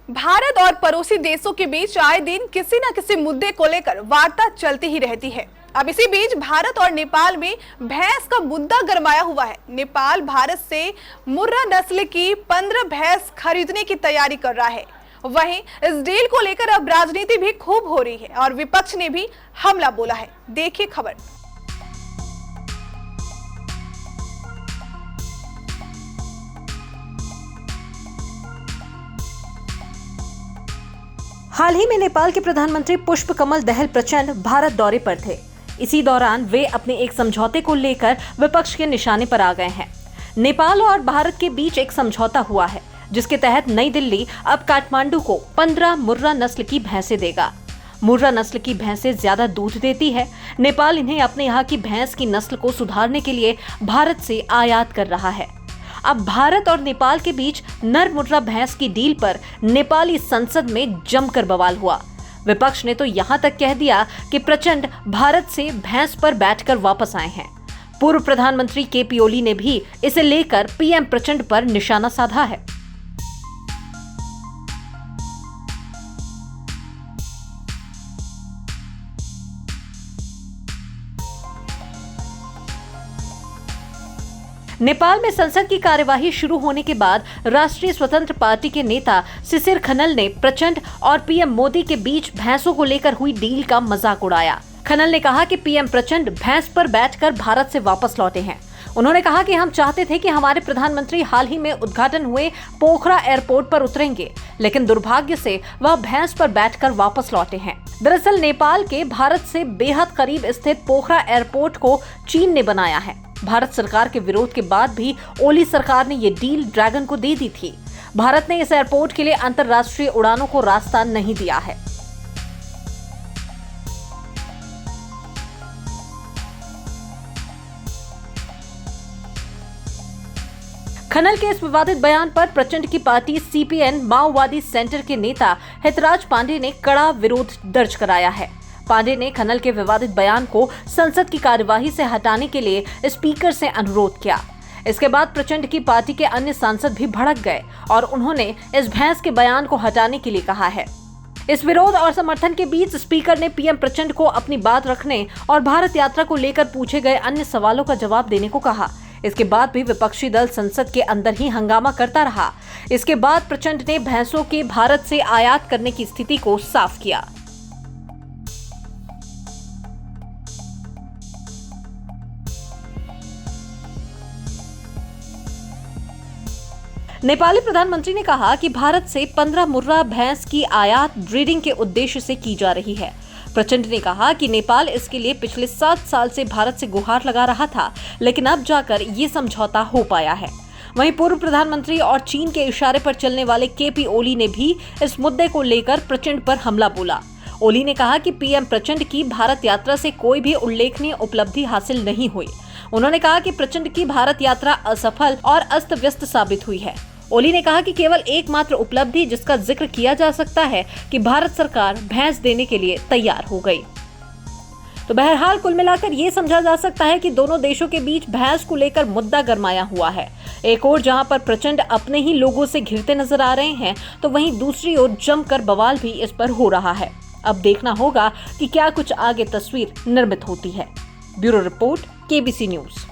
भारत और पड़ोसी देशों के बीच आए दिन किसी न किसी मुद्दे को लेकर वार्ता चलती ही रहती है। अब इसी बीच भारत और नेपाल में भैंस का मुद्दा गरमाया हुआ है। नेपाल भारत से मुर्रा नस्ल की 15 भैंस खरीदने की तैयारी कर रहा है। वहीं इस डील को लेकर अब राजनीति भी खूब हो रही है और विपक्ष ने भी हमला बोला है। देखिए खबर। हाल ही में नेपाल के प्रधानमंत्री पुष्पकमल दहल प्रचंड भारत दौरे पर थे। इसी दौरान वे अपने एक समझौते को लेकर विपक्ष के निशाने पर आ गए हैं। नेपाल और भारत के बीच एक समझौता हुआ है, जिसके तहत नई दिल्ली अब काठमांडू को 15 मुर्रा नस्ल की भैंसें देगा। मुर्रा नस्ल की भैंसें ज्यादा दूध देती है। नेपाल इन्हें अपने यहाँ की भैंस की नस्ल को सुधारने के लिए भारत से आयात कर रहा है। अब भारत और नेपाल के बीच नर मुर्रा भैंस की डील पर नेपाली संसद में जमकर बवाल हुआ। विपक्ष ने तो यहां तक कह दिया कि प्रचंड भारत से भैंस पर बैठकर वापस आए हैं। पूर्व प्रधानमंत्री केपी ओली ने भी इसे लेकर पीएम प्रचंड पर निशाना साधा है। नेपाल में संसद की कार्यवाही शुरू होने के बाद राष्ट्रीय स्वतंत्र पार्टी के नेता सिसिर खनल ने प्रचंड और पीएम मोदी के बीच भैंसों को लेकर हुई डील का मजाक उड़ाया। खनल ने कहा कि पीएम प्रचंड भैंस पर बैठकर भारत से वापस लौटे हैं। उन्होंने कहा कि हम चाहते थे कि हमारे प्रधानमंत्री हाल ही में उद्घाटन हुए पोखरा एयरपोर्ट पर उतरेंगे, लेकिन दुर्भाग्य से वह भैंस पर बैठकर वापस लौटे हैं। दरअसल नेपाल के भारत से बेहद करीब स्थित पोखरा एयरपोर्ट को चीन ने बनाया है। भारत सरकार के विरोध के बाद भी ओली सरकार ने ये डील ड्रैगन को दे दी थी। भारत ने इस एयरपोर्ट के लिए अंतर्राष्ट्रीय उड़ानों को रास्ता नहीं दिया है। खनल के इस विवादित बयान पर प्रचंड की पार्टी सीपीएन माओवादी सेंटर के नेता हितराज पांडे ने कड़ा विरोध दर्ज कराया है। पांडे ने खनल के विवादित बयान को संसद की कार्यवाही से हटाने के लिए स्पीकर से अनुरोध किया। इसके बाद प्रचंड की पार्टी के अन्य सांसद भी भड़क गए और उन्होंने इस भैंस के बयान को हटाने के लिए कहा है। इस विरोध और समर्थन के बीच स्पीकर ने पीएम प्रचंड को अपनी बात रखने और भारत यात्रा को लेकर पूछे गए अन्य सवालों का जवाब देने को कहा। इसके बाद भी विपक्षी दल संसद के अंदर ही हंगामा करता रहा। इसके बाद प्रचंड ने भैंसों के भारत से आयात करने की स्थिति को साफ किया। नेपाली प्रधानमंत्री ने कहा कि भारत से 15 मुर्रा भैंस की आयात ब्रीडिंग के उद्देश्य से की जा रही है। प्रचंड ने कहा कि नेपाल इसके लिए पिछले 7 साल से भारत से गुहार लगा रहा था, लेकिन अब जाकर ये समझौता हो पाया है। वहीं पूर्व प्रधानमंत्री और चीन के इशारे पर चलने वाले केपी ओली ने भी इस मुद्दे को लेकर प्रचंड पर हमला बोला। ओली ने कहा कि पीएम प्रचंड की भारत यात्रा से कोई भी उल्लेखनीय उपलब्धि हासिल नहीं हुई। उन्होंने कहा कि प्रचंड की भारत यात्रा असफल और अस्त व्यस्त साबित हुई है। ओली ने कहा कि केवल एकमात्र उपलब्धि जिसका जिक्र किया जा सकता है कि भारत सरकार भैंस देने के लिए तैयार हो गई। तो बहरहाल कुल मिलाकर ये समझा जा सकता है कि दोनों देशों के बीच भैंस को लेकर मुद्दा गरमाया हुआ है। एक ओर जहां पर प्रचंड अपने ही लोगों से घिरते नजर आ रहे हैं, तो वहीं दूसरी ओर जमकर बवाल भी इस पर हो रहा है। अब देखना होगा कि क्या कुछ आगे तस्वीर निर्मित होती है। Bureau report, KBC news.